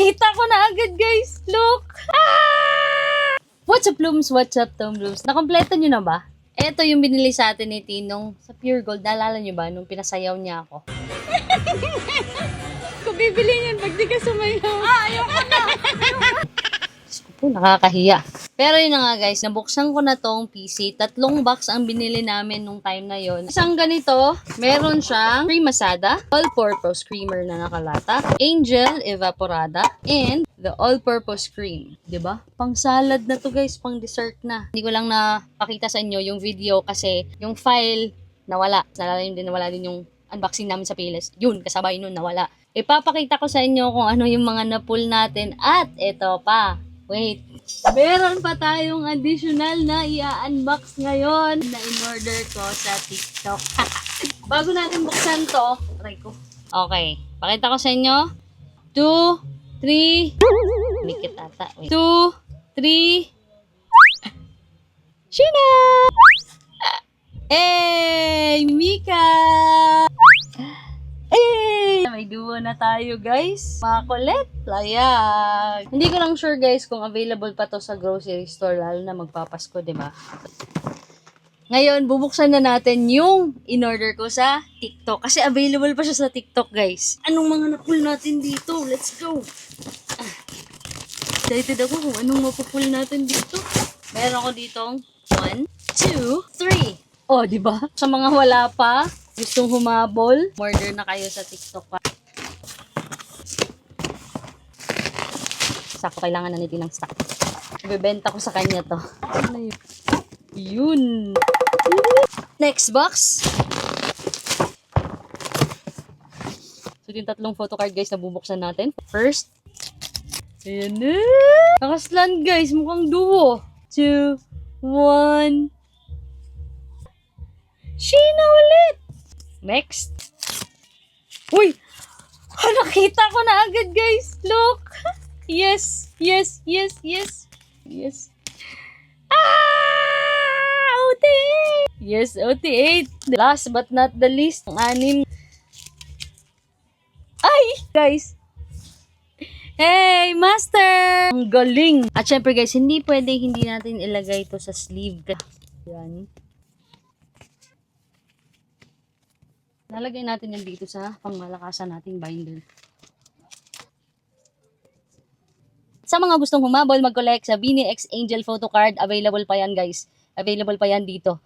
nakita ko na agad, guys. Look! Ah! What's up, Blooms? What's up, Tom Blooms? Nakompleto nyo na ba? Ito yung binili sa atin ni Tinong sa Pure Gold. Naalala nyo ba nung pinasayaw niya ako? Kung bibili niyan, pag di ka sumayaw. Ayoko na! Diyos ko po, nakakahiya. Pero yun na nga guys, nabuksan ko na tong PC. 3 box ang binili namin nung time na yon. Isang ganito, meron siyang cremasada, all-purpose creamer na nakalata, Angel Evaporada, and the all-purpose cream. 'Di ba? Pang salad na to guys, pang dessert na. Hindi ko lang napakita sa inyo yung video kasi yung file nawala. Nalala yun din, nawala din yung unboxing namin sa Piles. Yun, kasabay nun, nawala. Ipapakita ko sa inyo kung ano yung mga na-pull natin at ito pa. Wait. Meron pa tayong additional na i-unbox ngayon na in-order ko sa TikTok. Bago natin buksan to, try ko. Okay. Pakita ko sa inyo. 2, 3. Mikit ata. 2, 3. Sheena! Hey! Mika! Hey! May duo na tayo, guys. Mga kulit. Layag. Hindi ko lang sure, guys, kung available pa to sa grocery store, lalo na magpapasko, diba? Ngayon, bubuksan na natin yung in-order ko sa TikTok. Kasi available pa siya sa TikTok, guys. Anong mga na-pull natin dito? Let's go! Excited ako kung anong mapupull natin dito. Meron ko ditong 1, 2, 3. Oh, diba? Sa mga wala pa, gustong humabol, order na kayo sa TikTok pa. Sako, kailangan na nito ng stock. Ibebenta ko sa kanya to. Ano yun? Yun. Next box. So, yung 3 photo card, guys, na bubuksan natin. First. Ayan na. Nakaslan, guys. Mukhang duo. 2, 1. Sheena ulit. Next. Uy! Nakita ko na agad, guys. Look. Yes. Yes. Yes. Yes. Yes. OT8! Yes, OT8. Last but not the least, ang 6. Ay! Guys. Hey, master! Ang galing. At syempre, guys, hindi pwede hindi natin ilagay ito sa sleeve. Yan. Lalagay natin yan dito sa pangmalakasan nating binder. Sa mga gustong humabol, mag-collect sa Vini X Angel Photo Card, available pa yan guys. Available pa yan dito.